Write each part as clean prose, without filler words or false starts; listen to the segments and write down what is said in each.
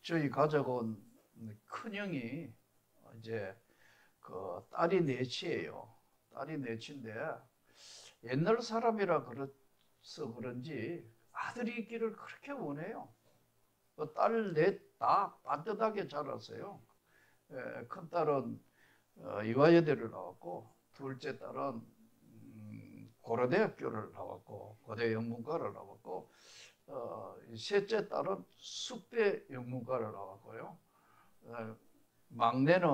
저희 가족은 큰형이 이제 그 딸이 넷이에요. 딸이 넷인데 옛날 사람이라 그래서 그런지 아들이 있기를 그렇게 원해요. 딸 넷 다 반듯하게 자랐어요. 큰 딸은 이화여대를 나왔고, 둘째 딸은 고려대학교를 나왔고, 고대 영문과를 나왔고, 셋째 딸은 숙대 영문과를 나왔고요. 막내는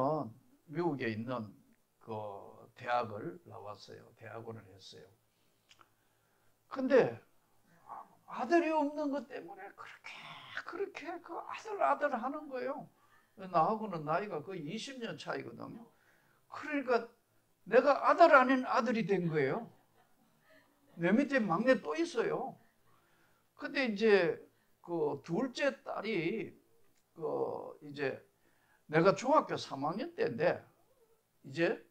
미국에 있는 그 대학을 나왔어요. 대학원을 했어요. 근데 아들이 없는 것 때문에 그렇게 그 아들 하는 거예요. 나하고는 나이가 거의 20년 차이거든요. 그러니까 내가 아들 아닌 아들이 된 거예요. 내 밑에 막내 또 있어요. 근데 이제 그 둘째 딸이 그 이제 내가 중학교 3학년 때인데 이제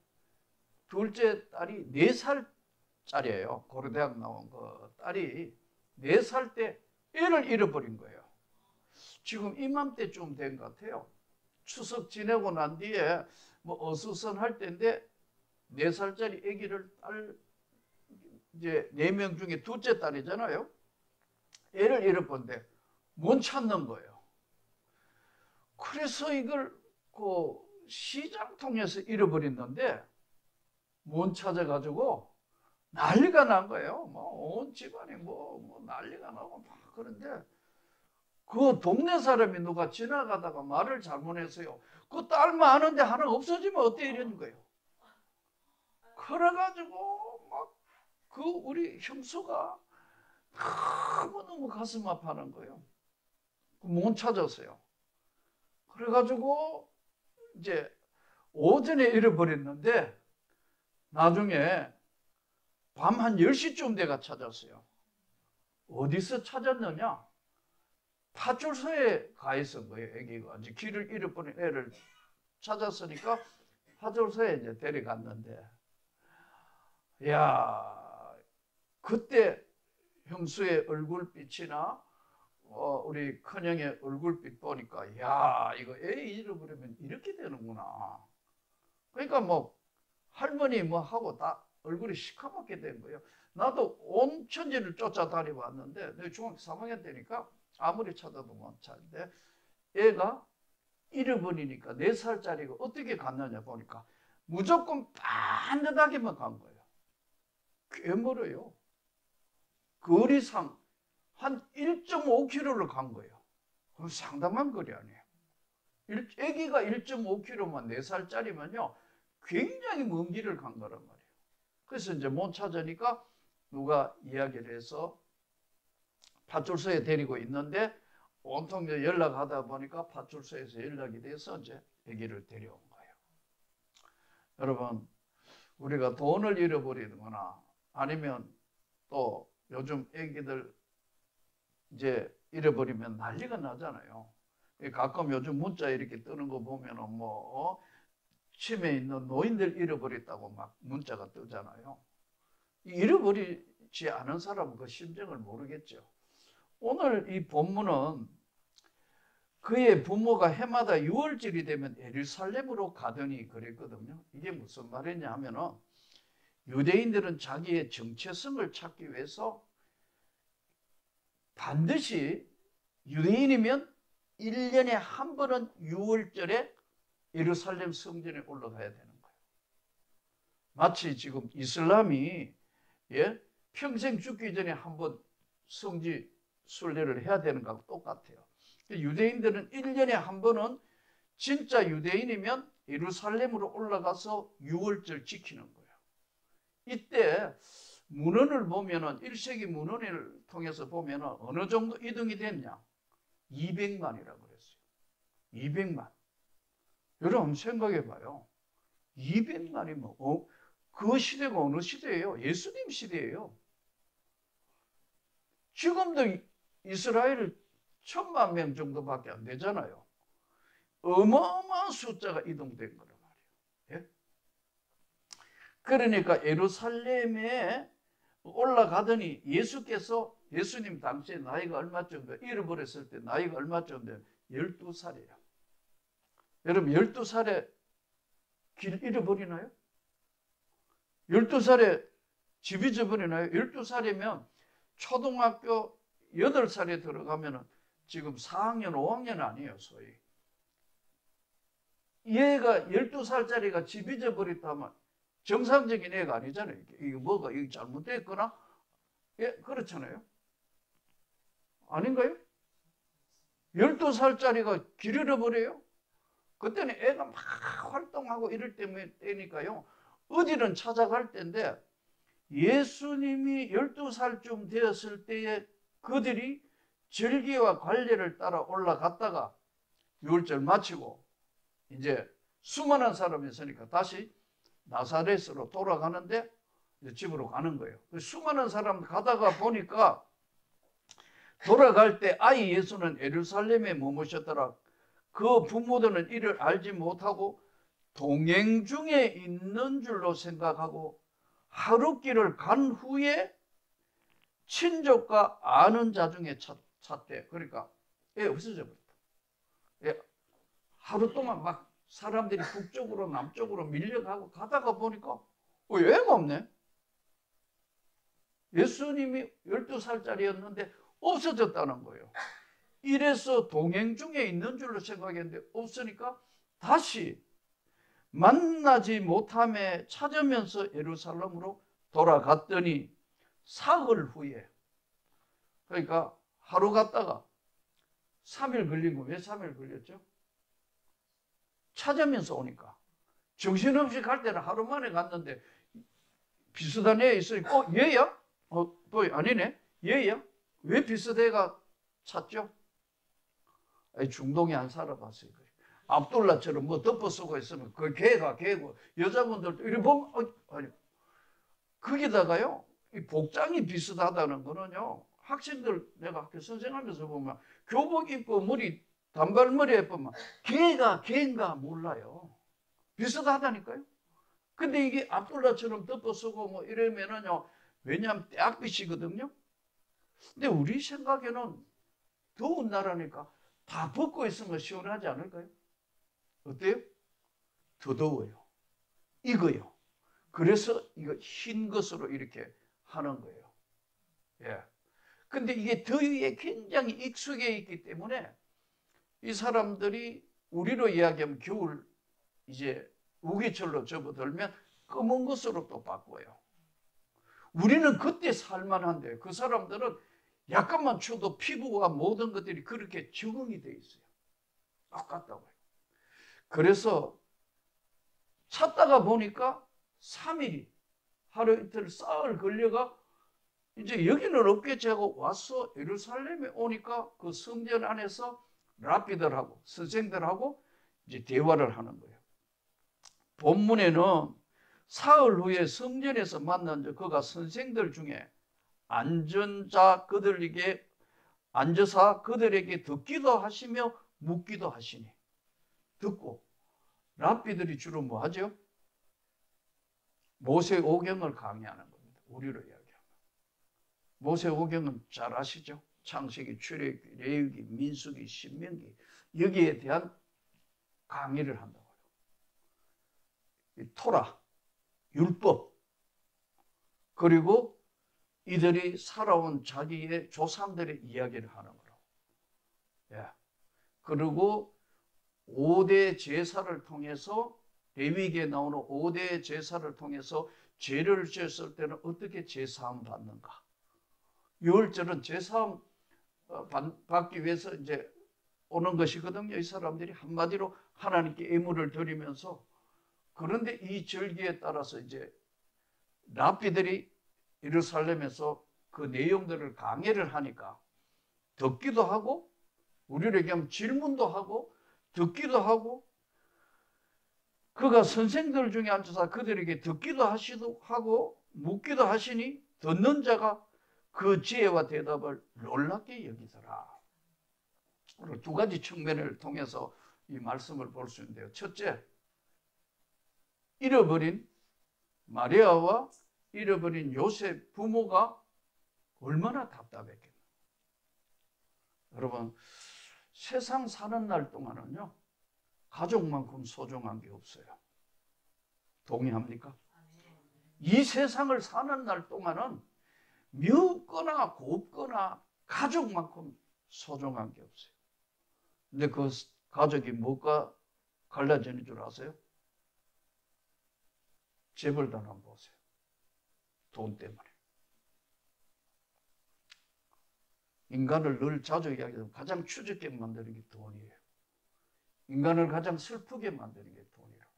둘째 딸이 4살짜리예요. 고려대학 나온 그 딸이 4살 때 애를 잃어버린 거예요. 지금 이맘때쯤 된 것 같아요. 추석 지내고 난 뒤에 뭐 어수선할 때인데 4살짜리 아기를 이제 4명 중에 둘째 딸이잖아요. 애를 잃어버렸는데 못 찾는 거예요. 그래서 이걸 그 시장 통해서 잃어버렸는데 못 찾아가지고 난리가 난 거예요. 뭐 온 집안이 뭐 난리가 나고 막 그런데 그 동네 사람이 누가 지나가다가 말을 잘못했어요. 그 딸만 아는데 하나 없어지면 어때 이러는 거예요. 그래가지고 막 그 우리 형수가 너무너무 가슴 아파하는 거예요. 못 찾았어요. 그래가지고 이제 오전에 잃어버렸는데 나중에 밤 한 10시쯤 돼가 찾았어요. 어디서 찾았느냐? 파출소에 가 있은 거예요. 애기가 이제 길을 잃어버린 애를 찾았으니까 파출소에 이제 데려갔는데, 야 그때 형수의 얼굴빛이나 우리 큰형의 얼굴빛 보니까 야 이거 애 잃어버리면 이렇게 되는구나. 그러니까 뭐 할머니 뭐 하고 다 얼굴이 시커멓게 된 거예요. 나도 온 천지를 쫓아다니 왔는데 내가 중학교 3학년 때니까 아무리 찾아도 못 찾는데 애가 잃어버리니까 4살짜리가 어떻게 갔느냐 보니까 무조건 반듯하게만 간 거예요. 꽤 멀어요. 거리상 한 1.5km를 간 거예요. 그럼 상당한 거리 아니에요. 애기가 1.5km만 4살짜리면요 굉장히 먼 길을 간 거란 말이에요. 그래서 이제 못 찾으니까 누가 이야기를 해서 파출소에 데리고 있는데 온통 연락하다 보니까 파출소에서 연락이 돼서 이제 애기를 데려온 거예요. 여러분, 우리가 돈을 잃어버리거나 아니면 또 요즘 애기들 이제 잃어버리면 난리가 나잖아요. 가끔 요즘 문자 이렇게 뜨는 거 보면은 뭐 치매에 있는 노인들 잃어버렸다고 막 문자가 뜨잖아요. 잃어버리지 않은 사람은 그 심정을 모르겠죠. 오늘 이 본문은 그의 부모가 해마다 6월절이 되면 예루살렘으로 가더니 그랬거든요. 이게 무슨 말이냐 하면은 유대인들은 자기의 정체성을 찾기 위해서 반드시 유대인이면 1년에 한 번은 6월절에 예루살렘 성전에 올라가야 되는 거예요. 마치 지금 이슬람이 평생 죽기 전에 한 번 성지 순례를 해야 되는 거하고 똑같아요. 유대인들은 1년에 한 번은 진짜 유대인이면 예루살렘으로 올라가서 6월절 지키는 거예요. 이때 문헌을 보면은 1세기 문헌을 통해서 보면은 어느 정도 이동이 됐냐? 200만이라고 그랬어요. 200만. 여러분 생각해 봐요. 200만이면 그 시대가 어느 시대예요? 예수님 시대예요. 지금도 이스라엘 1000만 명 정도밖에 안 되잖아요. 어마어마한 숫자가 이동된 거란 말이에요. 예? 그러니까 예루살렘에 올라가더니 예수님 당시에 나이가 얼마쯤 돼? 잃어버렸을 때 나이가 얼마쯤 돼? 12살이에요. 여러분 12살에 길 잃어버리나요? 12살에 집 잊어버리나요? 12살이면 초등학교 8살에 들어가면 지금 4학년, 5학년 아니에요, 소위. 얘가 12살짜리가 집 잊어버렸다면 정상적인 애가 아니잖아요. 이게 뭐가 이게 잘못됐거나, 예, 그렇잖아요. 아닌가요? 12살짜리가 길 잃어버려요? 그때는 애가 막 활동하고 이럴 때니까요. 어디는 찾아갈 때인데 예수님이 12살쯤 되었을 때에 그들이 절기와 관례를 따라 올라갔다가 유월절 마치고 이제 수많은 사람이 있으니까 다시 나사렛으로 돌아가는데 이제 집으로 가는 거예요. 수많은 사람 가다가 보니까 돌아갈 때 아이 예수는 예루살렘에 머무셨더라. 그 부모들은 이를 알지 못하고 동행 중에 있는 줄로 생각하고 하룻길을 간 후에 친족과 아는 자 중에 찾대. 그러니까 애 없어져 버렸다. 하루 동안 막 사람들이 북쪽으로 남쪽으로 밀려가고 가다가 보니까 애가 없네. 예수님이 12살짜리였는데 없어졌다는 거예요. 이래서 동행 중에 있는 줄로 생각했는데 없으니까 다시 만나지 못함에 찾으면서 예루살렘으로 돌아갔더니 사흘 후에, 그러니까 하루 갔다가 3일 걸린 거. 왜 3일 걸렸죠? 찾으면서 오니까. 정신없이 갈 때는 하루 만에 갔는데 비슷한 애 있으니까 얘야? 또 아니네. 얘야? 왜 비슷해가 찾죠? 중동에 안 살아봤어요. 압둘라처럼 뭐 덮어쓰고 있으면 그 걔가 걔고 여자분들도 이렇게 보면 아니 거기다가요 이 복장이 비슷하다는 거는요 학생들 내가 학교 선생하면서 보면 교복 입고 머리 단발머리에 보면 걔가 걔인가 몰라요. 비슷하다니까요. 근데 이게 압둘라처럼 덮어쓰고 뭐 이러면은요 왜냐하면 떼약빛이거든요. 근데 우리 생각에는 더운 나라니까 다 벗고 있으면 시원하지 않을까요? 어때요? 더 더워요. 익어요. 그래서 이거 흰 것으로 이렇게 하는 거예요. 예. 근데 이게 더위에 굉장히 익숙해 있기 때문에 이 사람들이 우리로 이야기하면 겨울 이제 우기철로 접어들면 검은 것으로 또 바꿔요. 우리는 그때 살만한데 그 사람들은 약간만 추워도 피부와 모든 것들이 그렇게 적응이 돼 있어요. 똑같다고요. 그래서 찾다가 보니까 3일이 하루 이틀 사흘 걸려가 이제 여기는 없겠지 하고 와서 예루살렘에 오니까 그 성전 안에서 랍비들하고 선생들하고 이제 대화를 하는 거예요. 본문에는 사흘 후에 성전에서 만난 그가 선생들 중에 앉은 그들에게 앉아서 그들에게 듣기도 하시며 묻기도 하시니 듣고 랍비들이 주로 뭐 하죠? 모세오경을 강의하는 겁니다. 우리로 이야기하면 모세오경은 잘 아시죠? 창세기, 출애굽기, 레위기, 민수기, 신명기 여기에 대한 강의를 한다고요. 이 토라, 율법 그리고 이들이 살아온 자기의 조상들의 이야기를 하는 거라고. 예. 그리고 5대 제사를 통해서 레위기에 나오는 5대 제사를 통해서 죄를 지었을 때는 어떻게 제사함 받는가. 유월절은 제사함 받기 위해서 이제 오는 것이거든요. 이 사람들이 한마디로 하나님께 예물을 드리면서. 그런데 이 절기에 따라서 이제 랍비들이 예루살렘에서 그 내용들을 강의를 하니까 듣기도 하고 우리로 얘기하면 질문도 하고 듣기도 하고 그가 선생들 중에 앉아서 그들에게 듣기도 하고 묻기도 하시니 듣는 자가 그 지혜와 대답을 놀랍게 여기더라. 오늘 두 가지 측면을 통해서 이 말씀을 볼 수 있는데요. 첫째, 잃어버린 마리아와 잃어버린 요셉 부모가 얼마나 답답했겠나. 여러분 세상 사는 날 동안은요, 가족만큼 소중한 게 없어요. 동의합니까? 이 세상을 사는 날 동안은 밉거나 곱거나 가족만큼 소중한 게 없어요. 근데 그 가족이 뭐가 갈라지는 줄 아세요? 재벌단 한번 보세요. 돈 때문에. 인간을 늘 자주 이야기하면 가장 추적게 만드는 게 돈이에요. 인간을 가장 슬프게 만드는 게 돈이라고.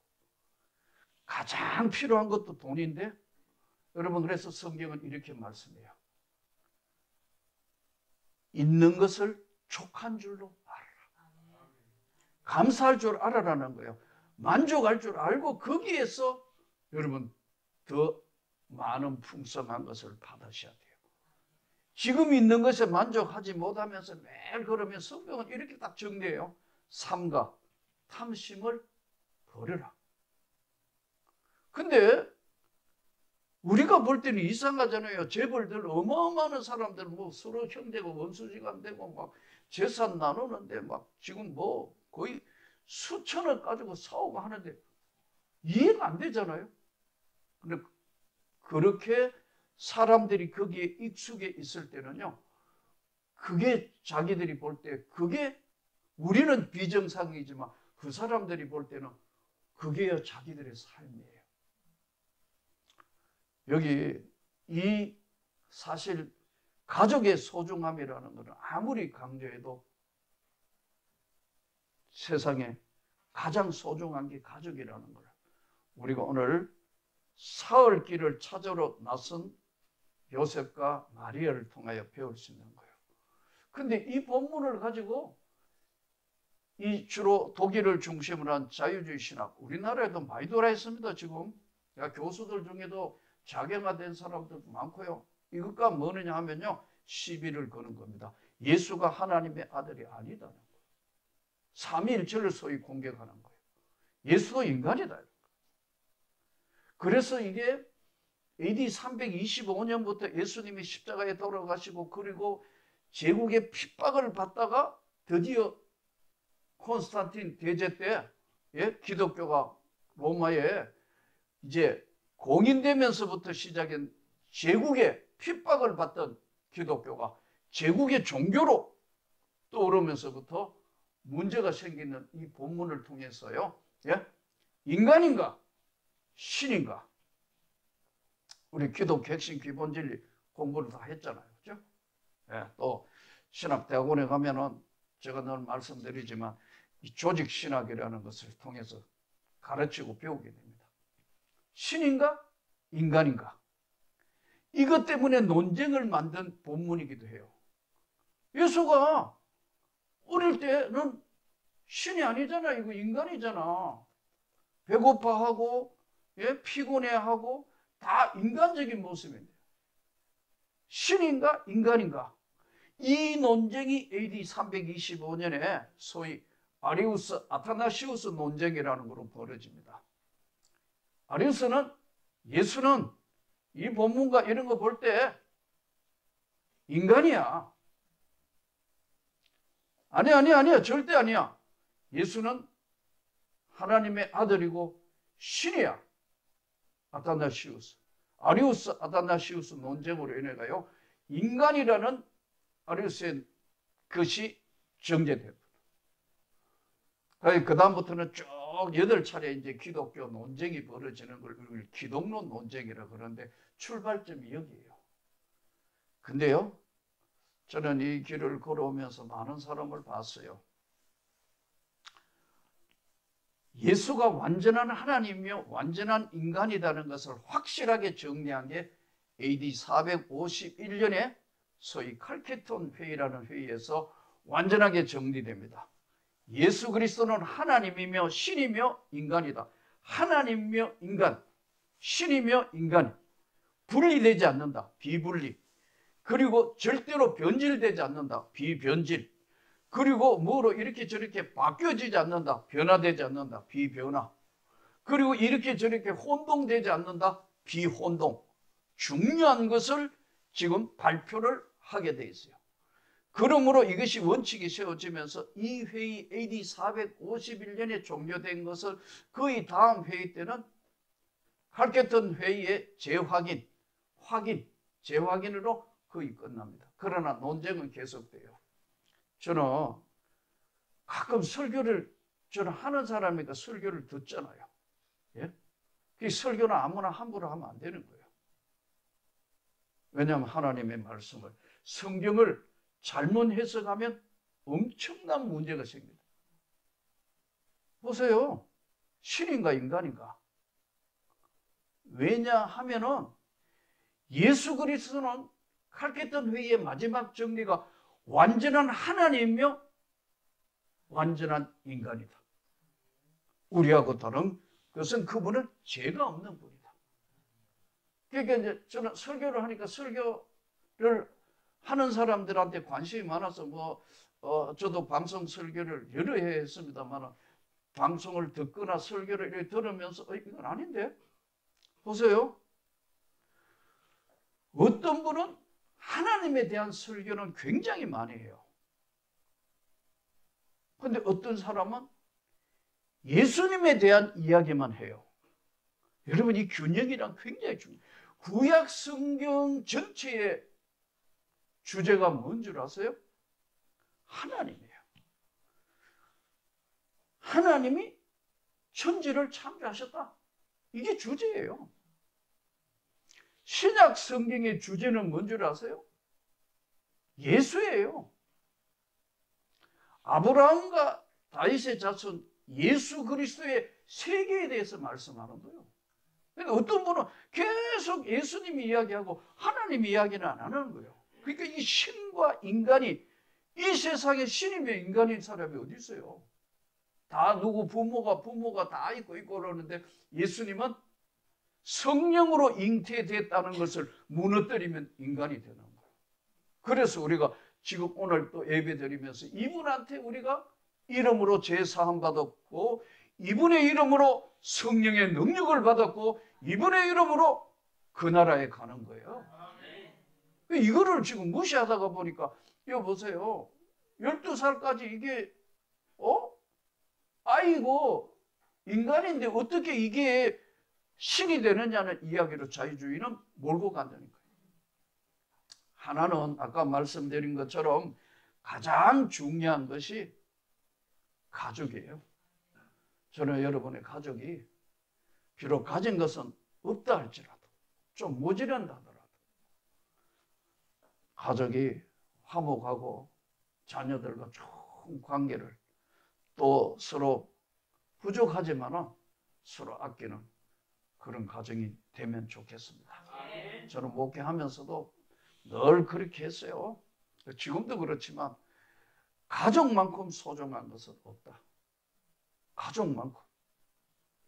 가장 필요한 것도 돈인데, 여러분, 그래서 성경은 이렇게 말씀해요. 있는 것을 족한 줄로 알아라. 감사할 줄 알아라는 거예요. 만족할 줄 알고 거기에서 여러분 더 많은 풍성한 것을 받으셔야 돼요. 지금 있는 것에 만족하지 못하면서 매일 그러면 성경은 이렇게 딱 정리해요. 삼가 탐심을 버려라. 근데 우리가 볼 때는 이상하잖아요. 재벌들, 어마어마한 사람들, 뭐 서로 형제고 원수지간 되고 막 재산 나누는데 막 지금 뭐 거의 수천억 가지고 싸우고 하는데 이해가 안 되잖아요. 근데 그렇게 사람들이 거기에 익숙해 있을 때는요, 그게 자기들이 볼 때, 그게 우리는 비정상이지만 그 사람들이 볼 때는 그게 자기들의 삶이에요. 여기 이 사실 가족의 소중함이라는 것은 아무리 강조해도 세상에 가장 소중한 게 가족이라는 걸 우리가 오늘 사흘길을 찾으러 나선 요셉과 마리아를 통하여 배울 수 있는 거예요. 근데 이 본문을 가지고 이 주로 독일을 중심으로 한 자유주의 신학, 우리나라에도 많이 돌아있습니다. 지금 교수들 중에도 자경화된 사람들도 많고요. 이것과 뭐느냐 하면요, 시비를 거는 겁니다. 예수가 하나님의 아들이 아니다는 거예요. 삼위일체를 소위 공격하는 거예요. 예수도 인간이다. 그래서 이게 AD 325년부터 예수님이 십자가에 돌아가시고 그리고 제국의 핍박을 받다가 드디어 콘스탄틴 대제 때, 기독교가 로마에 이제 공인되면서부터 시작한 제국의 핍박을 받던 기독교가 제국의 종교로 떠오르면서부터 문제가 생기는 이 본문을 통해서요, 인간인가 신인가, 우리 기독교 핵심 기본 진리 공부를 다 했잖아요, 그렇죠? 또 신학대학원에 가면은 제가 늘 말씀드리지만 이 조직 신학이라는 것을 통해서 가르치고 배우게 됩니다. 신인가 인간인가, 이것 때문에 논쟁을 만든 본문이기도 해요. 예수가 어릴 때는 신이 아니잖아. 이거 인간이잖아. 배고파하고 피곤해하고 다 인간적인 모습인데 신인가 인간인가, 이 논쟁이 AD 325년에 소위 아리우스 아타나시우스 논쟁이라는 것으로 벌어집니다. 아리우스는 예수는 이 본문과 이런 거 볼 때 인간이야. 아니야. 절대 아니야. 예수는 하나님의 아들이고 신이야. 아타나시우스. 아리우스 아타나시우스 논쟁으로 인해가요, 인간이라는 아리우스의 것이 정제됩니다. 그 다음부터는 쭉 8차례 이제 기독교 논쟁이 벌어지는 걸 기독론 논쟁이라고 그러는데 출발점이 여기예요. 근데요, 저는 이 길을 걸어오면서 많은 사람을 봤어요. 예수가 완전한 하나님이며 완전한 인간이라는 것을 확실하게 정리한 게 AD 451년에 소위 칼케톤 회의라는 회의에서 완전하게 정리됩니다. 예수 그리스도는 하나님이며 신이며 인간이다. 하나님이며 인간, 신이며 인간, 분리되지 않는다. 비분리. 그리고 절대로 변질되지 않는다. 비변질. 그리고 뭐로 이렇게 저렇게 바뀌어지지 않는다. 변화되지 않는다. 비변화. 그리고 이렇게 저렇게 혼동되지 않는다. 비혼동. 중요한 것을 지금 발표를 하게 돼 있어요. 그러므로 이것이 원칙이 세워지면서 이 회의 AD 451년에 종료된 것을 거의 다음 회의 때는 칼케톤 회의의 재확인으로 거의 끝납니다. 그러나 논쟁은 계속돼요. 저는 가끔 저는 하는 사람이니까 설교를 듣잖아요. 예? 그 설교는 아무나 함부로 하면 안 되는 거예요. 왜냐하면 하나님의 말씀을, 성경을 잘못 해석하면 엄청난 문제가 생깁니다. 보세요. 신인가 인간인가? 왜냐하면은 예수 그리스도는 칼케톤 회의의 마지막 정리가 완전한 하나님이며 완전한 인간이다. 우리하고 다른 것은 그분은 죄가 없는 분이다. 그러니까 이제 저는 설교를 하니까 설교를 하는 사람들한테 관심이 많아서 저도 방송 설교를 여러 해 했습니다만 방송을 듣거나 설교를 이렇게 들으면서 이건 아닌데? 보세요. 어떤 분은 하나님에 대한 설교는 굉장히 많이 해요. 그런데 어떤 사람은 예수님에 대한 이야기만 해요. 여러분, 이 균형이란 굉장히 중요해요. 구약 성경 전체의 주제가 뭔 줄 아세요? 하나님이에요. 하나님이 천지를 창조하셨다. 이게 주제예요. 신약 성경의 주제는 뭔 줄 아세요? 예수예요. 아브라함과 다윗의 자손 예수 그리스도의 세계에 대해서 말씀하는 거예요. 그러니까 어떤 분은 계속 예수님이 이야기하고 하나님 이야기는 안 하는 거예요. 그러니까 이 신과 인간이, 이 세상에 신이며 인간인 사람이 어디 있어요? 다 누구 부모가 다 있고 그러는데 예수님은 성령으로 잉태됐다는 것을 무너뜨리면 인간이 되는 거예요. 그래서 우리가 지금 오늘 또 예배 드리면서 이분한테 우리가 이름으로 제사함 받았고, 이분의 이름으로 성령의 능력을 받았고, 이분의 이름으로 그 나라에 가는 거예요. 이거를 지금 무시하다가 보니까, 이거 보세요. 12살까지 이게 아이고 인간인데 어떻게 이게 신이 되느냐는 이야기로 자유주의는 몰고 간다는 거예요. 하나는 아까 말씀드린 것처럼 가장 중요한 것이 가족이에요. 저는 여러분의 가족이 비록 가진 것은 없다 할지라도, 좀 모자란다 하더라도 가족이 화목하고 자녀들과 좋은 관계를, 또 서로 부족하지만 서로 아끼는 그런 가정이 되면 좋겠습니다. 저는 목회하면서도 늘 그렇게 했어요. 지금도 그렇지만 가족만큼 소중한 것은 없다. 가족만큼.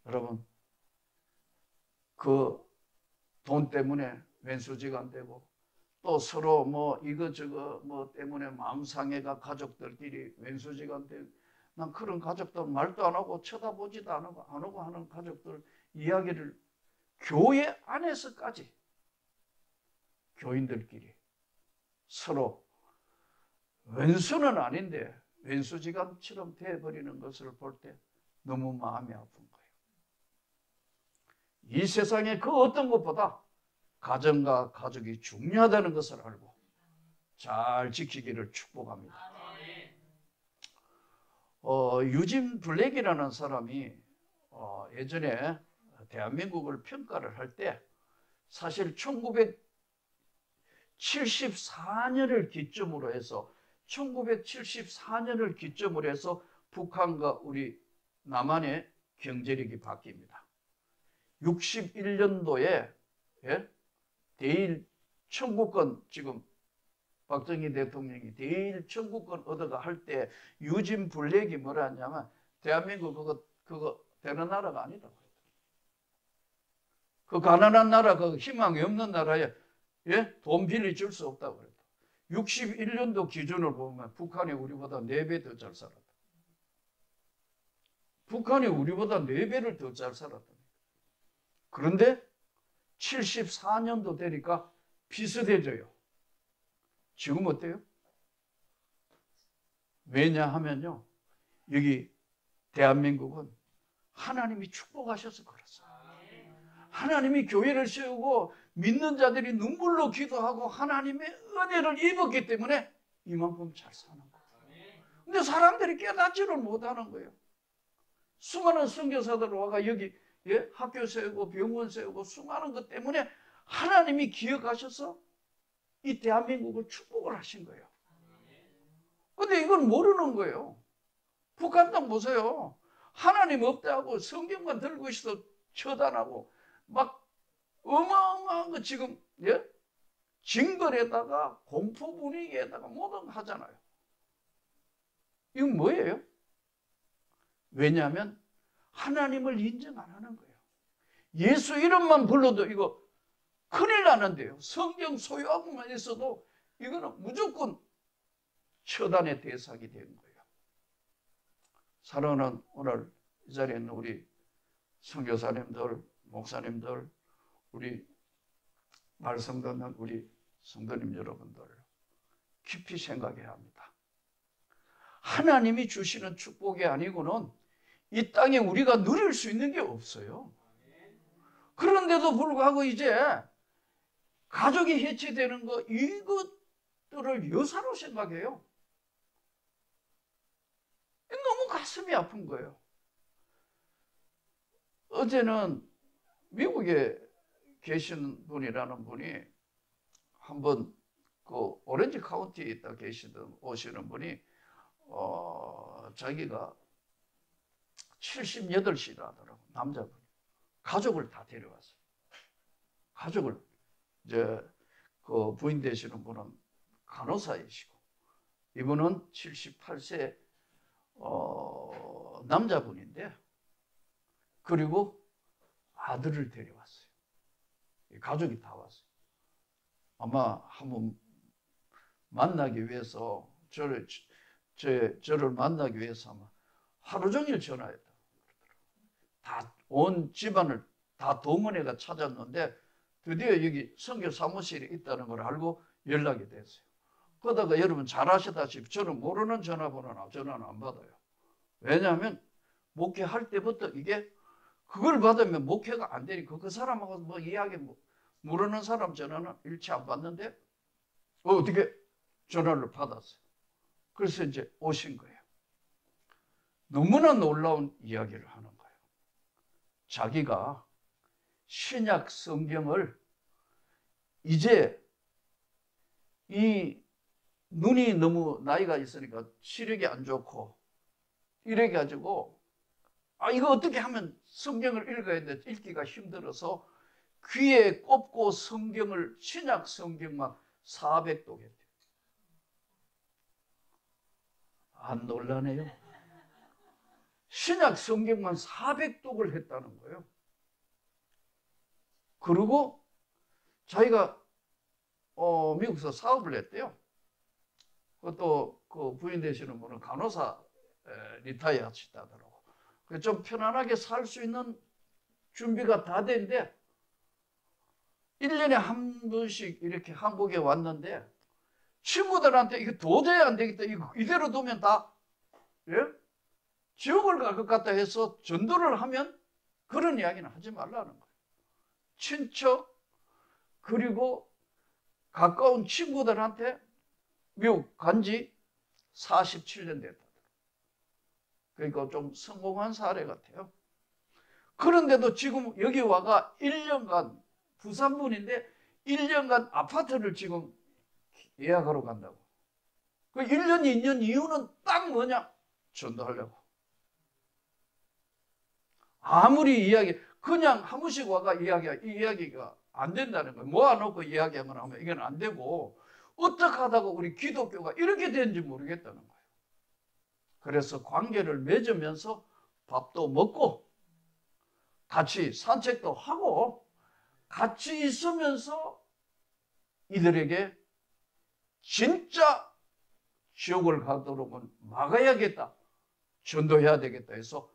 여러분, 그 돈 때문에 왼수지간 되고, 또 서로 이거저거 때문에 마음 상해가 가족들끼리 왼수지간 되고, 난 그런 가족들 말도 안 하고 쳐다보지도 안 하고 하는 가족들 이야기를 교회 안에서까지 교인들끼리 서로 왼수는 아닌데 왼수지간처럼 돼버리는 것을 볼 때 너무 마음이 아픈 거예요. 이 세상에 그 어떤 것보다 가정과 가족이 중요하다는 것을 알고 잘 지키기를 축복합니다. 유진 블랙이라는 사람이 예전에 대한민국을 평가를 할 때 사실 1974년을 기점으로 해서 북한과 우리 남한의 경제력이 바뀝니다. 61년도에 대일 청구권, 지금 박정희 대통령이 대일 청구권 얻어가 할 때 유진 블랙이 뭐라 하냐면 대한민국 그거 되는 나라가 아니다. 그 가난한 나라, 그 희망이 없는 나라에 돈 빌려줄 수 없다고 그랬다. 61년도 기준으로 보면 북한이 우리보다 4배 더 잘 살았다. 북한이 우리보다 4배를 더 잘 살았다. 그런데 74년도 되니까 비슷해져요. 지금 어때요? 왜냐하면요, 여기 대한민국은 하나님이 축복하셔서 그렇습니다. 하나님이 교회를 세우고 믿는 자들이 눈물로 기도하고 하나님의 은혜를 입었기 때문에 이만큼 잘 사는 거예요. 근데 사람들이 깨닫지를 못하는 거예요. 수많은 선교사들 와가 여기 학교 세우고 병원 세우고 수많은 것 때문에 하나님이 기억하셔서 이 대한민국을 축복을 하신 거예요. 근데 이건 모르는 거예요. 북한 땅 보세요. 하나님 없다고 성경만 들고 있어 처단하고 막 어마어마한 거 지금 징벌에다가 공포 분위기에다가 모든 거 하잖아요. 이건 뭐예요? 왜냐하면 하나님을 인정 안 하는 거예요. 예수 이름만 불러도 이거 큰일 나는데요. 성경 소유하고만 있어도 이거는 무조건 처단의 대상이 되는 거예요. 사랑하는 오늘 이 자리에 있는 우리 선교사님들, 목사님들, 우리 말씀 듣는 우리 성도님 여러분들 깊이 생각해야 합니다. 하나님이 주시는 축복이 아니고는 이 땅에 우리가 누릴 수 있는 게 없어요. 그런데도 불구하고 이제 가족이 해체되는 거 이것들을 여사로 생각해요. 너무 가슴이 아픈 거예요. 어제는 미국에 계시는 분이라는 분이 한번 그 오렌지 카운티에 있다 계시던 오시는 분이 자기가 78시라 하더라고. 남자분. 가족을 다 데려왔어요. 가족을 이제 그 부인 되시는 분은 간호사이시고 이분은 78세 남자분인데 그리고 아들을 데려왔어요. 가족이 다 왔어요. 아마 한번 만나기 위해서 저를 만나기 위해서 아마 하루 종일 전화했다. 다 온 집안을 다 동원해가 찾았는데 드디어 여기 선교 사무실에 있다는 걸 알고 연락이 됐어요. 그러다가 여러분 잘 아시다시피 저는 모르는 전화는 안 받아요. 왜냐하면 목회할 때부터 이게 그걸 받으면 목회가 안 되니까 그 사람하고 뭐 이야기 모르는 사람 전화는 일치 안 받는데 어떻게 전화를 받았어요. 그래서 이제 오신 거예요. 너무나 놀라운 이야기를 하는 거예요. 자기가 신약 성경을 이제 이 눈이 너무 나이가 있으니까 시력이 안 좋고 이래 가지고 이거 어떻게 하면 성경을 읽어야 돼? 읽기가 힘들어서 귀에 꼽고 성경을 신약 성경만 400독 했대요. 안 놀라네요. 신약 성경만 400독을 했다는 거예요. 그리고 자기가 미국에서 사업을 했대요. 그것도 그 부인 되시는 분은 간호사 리타이어 하시다더라고. 좀 편안하게 살 수 있는 준비가 다 됐는데 1년에 한 번씩 이렇게 한국에 왔는데 친구들한테 이거 도저히 안 되겠다. 이거 이대로 두면 다 지옥을 갈 것 같다 해서 전도를 하면 그런 이야기는 하지 말라는 거예요. 친척 그리고 가까운 친구들한테 미국 간지 47년 됐다. 그러니까 좀 성공한 사례 같아요. 그런데도 지금 여기 와가 1년간 부산분인데 1년간 아파트를 지금 예약하러 간다고. 그 1년, 2년 이유는 딱 뭐냐? 전도하려고. 아무리 그냥 한 번씩 와가 이야기가 안 된다는 거예요. 모아놓고 이야기하면 하면 이건 안 되고 어떻게 하다가 우리 기독교가 이렇게 되는지 모르겠다는 거예요. 그래서 관계를 맺으면서 밥도 먹고 같이 산책도 하고 같이 있으면서 이들에게 진짜 지옥을 가도록은 막아야겠다. 전도해야 되겠다 해서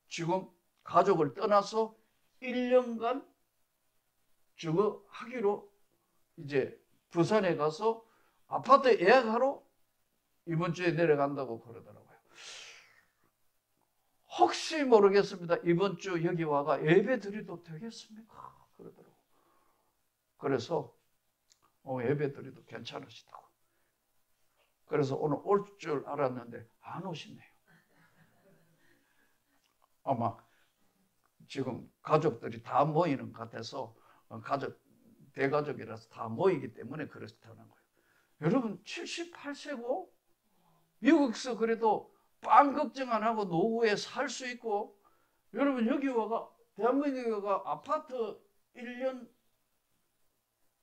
지금 가족을 떠나서 1년간 저거 하기로 이제 부산에 가서 아파트 예약하러 이번 주에 내려간다고 그러더라고요. 혹시 모르겠습니다. 이번 주 여기 와가 예배 드려도 되겠습니까? 그러더라고요. 그래서 예배 드려도 괜찮으시다고. 그래서 오늘 올 줄 알았는데 안 오시네요. 아마 지금 가족들이 다 모이는 것 같아서 대가족이라서 다 모이기 때문에 그렇다는 거예요. 여러분 78세고 미국에서 그래도 빵 걱정 안 하고 노후에 살 수 있고, 여러분 여기 와가 대한민국에 와가 아파트 1년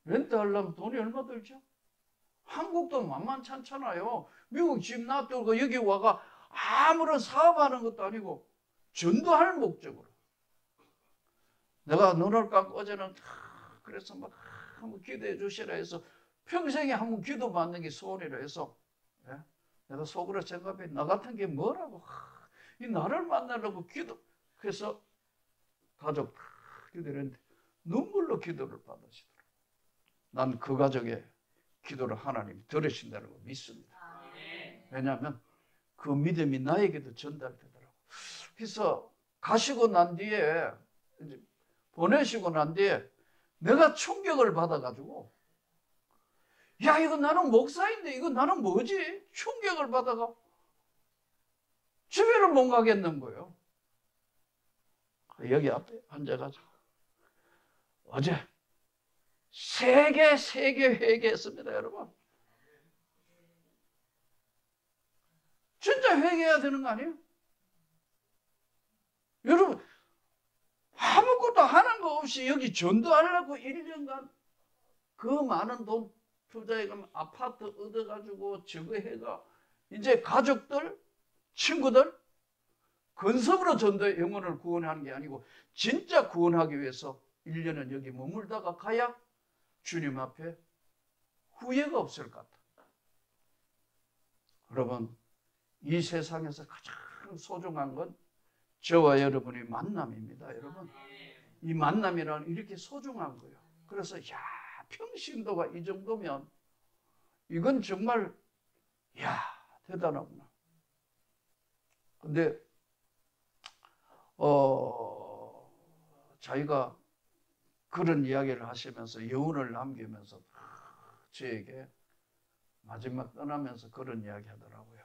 렌트하려면 돈이 얼마 들죠? 한국도 만만찮잖아요. 미국 집 놔두고 여기 와가 아무런 사업하는 것도 아니고 전도할 목적으로. 내가 눈을 감고 어제는 그래서 막 한번 기도해 주시라 해서 평생에 한번 기도 받는 게 소원이라 해서, 예? 내가 속으로 생각해 나 같은 게 뭐라고, 이 나를 만나려고 기도. 그래서 가족 기도했는데 눈물로 기도를 받으시더라고요. 난 그 가족의 기도를 하나님이 들으신다는 걸 믿습니다. 왜냐하면 그 믿음이 나에게도 전달되더라고요. 그래서 가시고 난 뒤에, 이제 보내시고 난 뒤에 내가 충격을 받아가지고, 야, 이거 나는 목사인데 이거 나는 뭐지? 충격을 받아가 집에를 못 가겠는 거예요. 여기 앞에 앉아가지고 어제 세 개 회개했습니다, 여러분. 진짜 회개해야 되는 거 아니에요? 여러분, 아무것도 하는 거 없이 여기 전도하려고 1년간 그 많은 돈 투자해가면 아파트 얻어가지고 저거 해가 이제 가족들, 친구들 근성으로 전도의 영혼을 구원하는 게 아니고 진짜 구원하기 위해서 1년은 여기 머물다가 가야 주님 앞에 후회가 없을 것 같다. 여러분, 이 세상에서 가장 소중한 건 저와 여러분의 만남입니다. 여러분, 이 만남이란 이렇게 소중한 거예요. 그래서 평신도가 이 정도면 이건 정말 대단하구나. 근데 자기가 그런 이야기를 하시면서 여운을 남기면서 저에게 마지막 떠나면서 그런 이야기 하더라고요.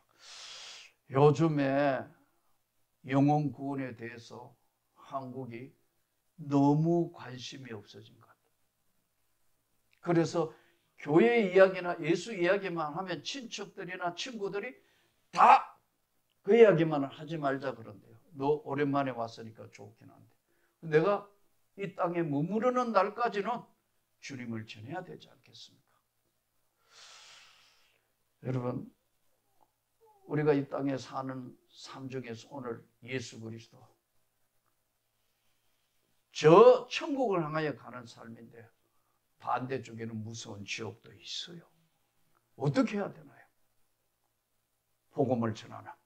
요즘에 영혼 구원에 대해서 한국이 너무 관심이 없어진 것 같아요. 그래서 교회 이야기나 예수 이야기만 하면 친척들이나 친구들이 다 그 이야기만 하지 말자 그런대요. 너 오랜만에 왔으니까 좋긴 한데 내가 이 땅에 머무르는 날까지는 주님을 전해야 되지 않겠습니까? 여러분, 우리가 이 땅에 사는 삶 중에서 오늘 예수 그리스도, 저 천국을 향하여 가는 삶인데 반대쪽에는 무서운 지옥도 있어요. 어떻게 해야 되나요? 복음을 전하나?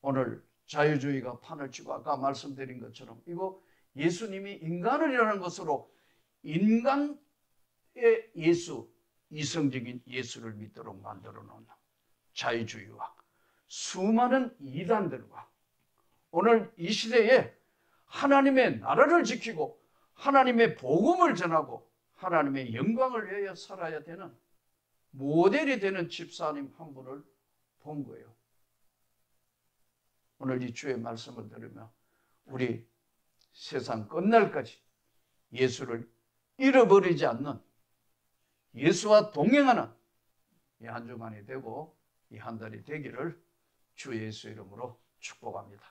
오늘 자유주의가 판을 치고 아까 말씀드린 것처럼 이거 예수님이 인간을이라는 것으로 인간의 예수, 이성적인 예수를 믿도록 만들어 놓은 자유주의와 수많은 이단들과 오늘 이 시대에 하나님의 나라를 지키고 하나님의 복음을 전하고 하나님의 영광을 위하여 살아야 되는 모델이 되는 집사님 한 분을 본 거예요. 오늘 이 주의 말씀을 들으며 우리 세상 끝날까지 예수를 잃어버리지 않는, 예수와 동행하는 이 한 주간이 되고 이 한 달이 되기를 주 예수 이름으로 축복합니다.